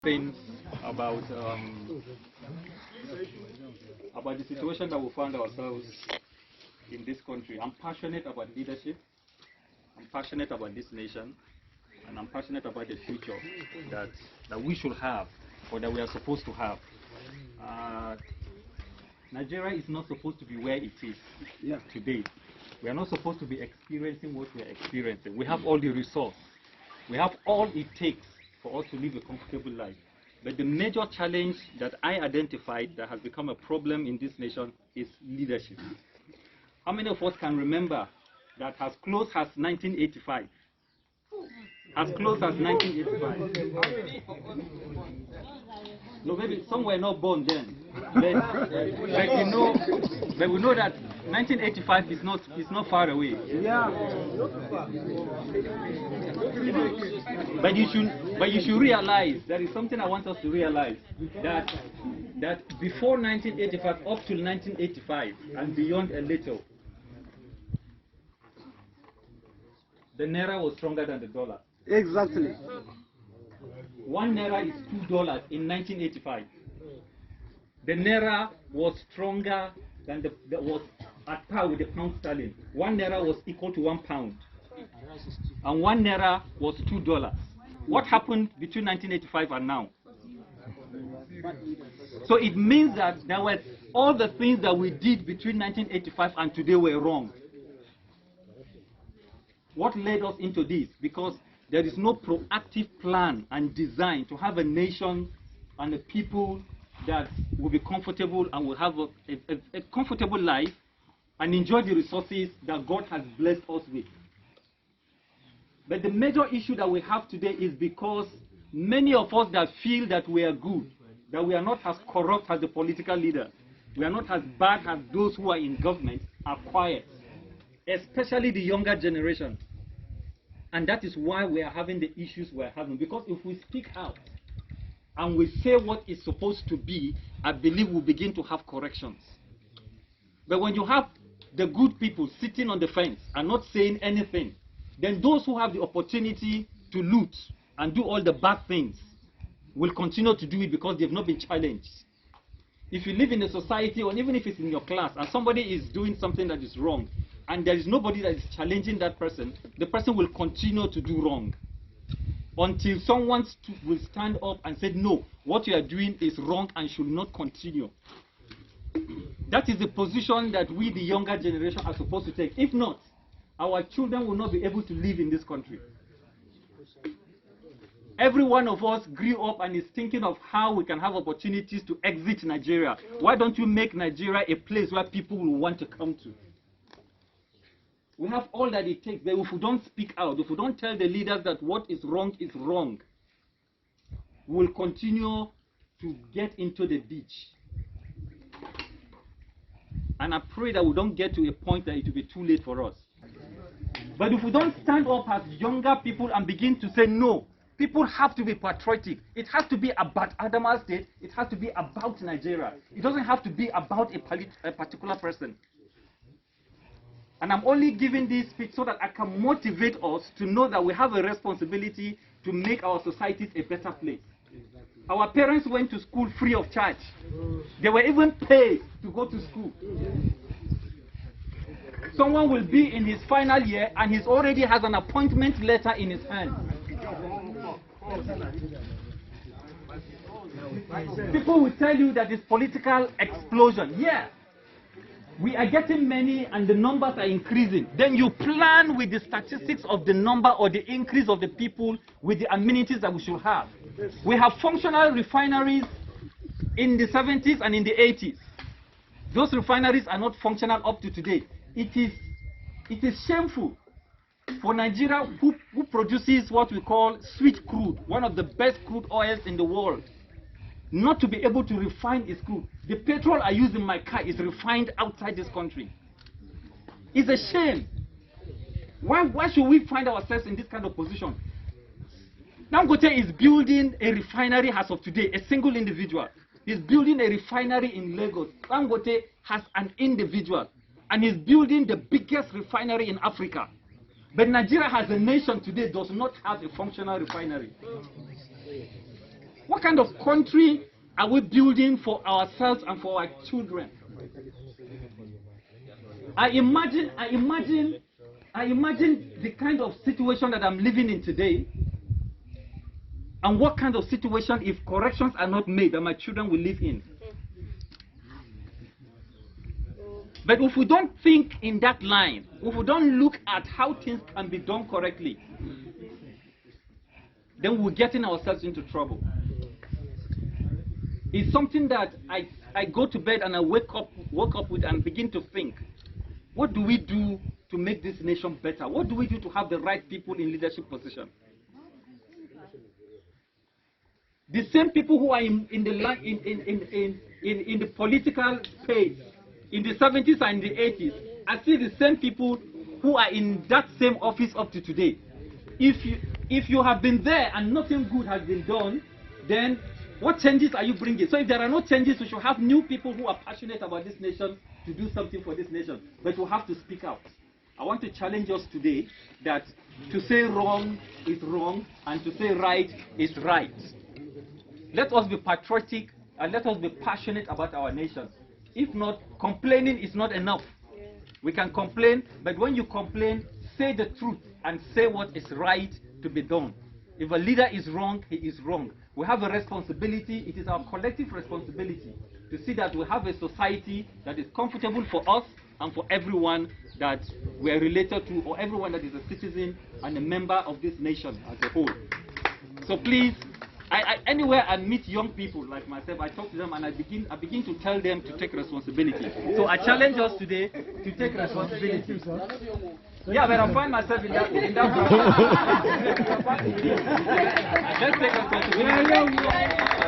things about the situation that we find ourselves in this country. I'm passionate about leadership. I'm passionate about this nation, and I'm passionate about the future that we should have, or that we are supposed to have. Nigeria is not supposed to be where it is today. We are not supposed to be experiencing what we are experiencing. We have all the resource. We have all it takes for us to live a comfortable life. But the major challenge that I identified that has become a problem in this nation is leadership. How many of us can remember that as close as 1985? As close as 1985. No, maybe some were not born then. But we know that 1985 is not far away. Yeah. But you should realize, there is something I want us to realize, that before 1985 up till 1985 and beyond a little, the naira was stronger than the dollar. Exactly. 1 naira is $2 in 1985. The naira was stronger than was at par with the pound sterling. 1 naira was equal to 1 pound, and 1 naira was $2. What happened between 1985 and now? So it means that there were all the things that we did between 1985 and today were wrong. What led us into this? Because there is no proactive plan and design to have a nation and a people that will be comfortable and will have a comfortable life and enjoy the resources that God has blessed us with. But the major issue that we have today is because many of us that feel that we are good, that we are not as corrupt as the political leader, we are not as bad as those who are in government, are quiet, especially the younger generation. And that is why we are having the issues we are having. Because if we speak out and we say what is supposed to be, I believe we'll begin to have corrections. But when you have the good people sitting on the fence and not saying anything, then those who have the opportunity to loot and do all the bad things will continue to do it because they've not been challenged. If you live in a society, or even if it's in your class, and somebody is doing something that is wrong, and there is nobody that is challenging that person, the person will continue to do wrong until someone will stand up and say, no, what you are doing is wrong and should not continue. That is the position that we, the younger generation, are supposed to take. If not, our children will not be able to live in this country. Every one of us grew up and is thinking of how we can have opportunities to exit Nigeria. Why don't you make Nigeria a place where people will want to come to? We have all that it takes, but if we don't speak out, if we don't tell the leaders that what is wrong, we will continue to get into the ditch. And I pray that we don't get to a point that it will be too late for us. But if we don't stand up as younger people and begin to say no, people have to be patriotic. It has to be about Adamawa State. It has to be about Nigeria. It doesn't have to be about a particular person. And I'm only giving this speech so that I can motivate us to know that we have a responsibility to make our societies a better place. Our parents went to school free of charge. They were even paid to go to school. Someone will be in his final year and he already has an appointment letter in his hand. People will tell you that it's political explosion. Yeah. We are getting many and the numbers are increasing. Then you plan with the statistics of the number or the increase of the people with the amenities that we should have. We have functional refineries in the 70s and in the 80s. Those refineries are not functional up to today. It is shameful for Nigeria, who produces what we call sweet crude, one of the best crude oils in the world, not to be able to refine its crude. The petrol I use in my car is refined outside this country. It's a shame. Why should we find ourselves in this kind of position? Dangote is building a refinery as of today, a single individual. He's building a refinery in Lagos. Dangote has an individual, and he's building the biggest refinery in Africa. But Nigeria as a nation today does not have a functional refinery. What kind of country are we building for ourselves and for our children? I imagine the kind of situation that I'm living in today, and what kind of situation, if corrections are not made, that my children will live in. But if we don't think in that line, if we don't look at how things can be done correctly, then we're getting ourselves into trouble. It's something that I go to bed and I wake up with and begin to think, what do we do to make this nation better? What do we do to have the right people in leadership position? The same people who are in the political space in the 70s and the 80s are still the same people who are in that same office up to today. If you have been there and nothing good has been done, then what changes are you bringing? So if there are no changes, we should have new people who are passionate about this nation to do something for this nation. But we have to speak out. I want to challenge us today that to say wrong is wrong and to say right is right. Let us be patriotic and let us be passionate about our nation. If not, complaining is not enough. We can complain, but when you complain, say the truth and say what is right to be done. If a leader is wrong, he is wrong. We have a responsibility. It is our collective responsibility to see that we have a society that is comfortable for us and for everyone that we are related to, or everyone that is a citizen and a member of this nation as a whole. So please, anywhere I meet young people like myself, I talk to them and I begin to tell them to take responsibility. So I challenge us today to take responsibility. Yeah, but I find myself in that Let's take responsibility.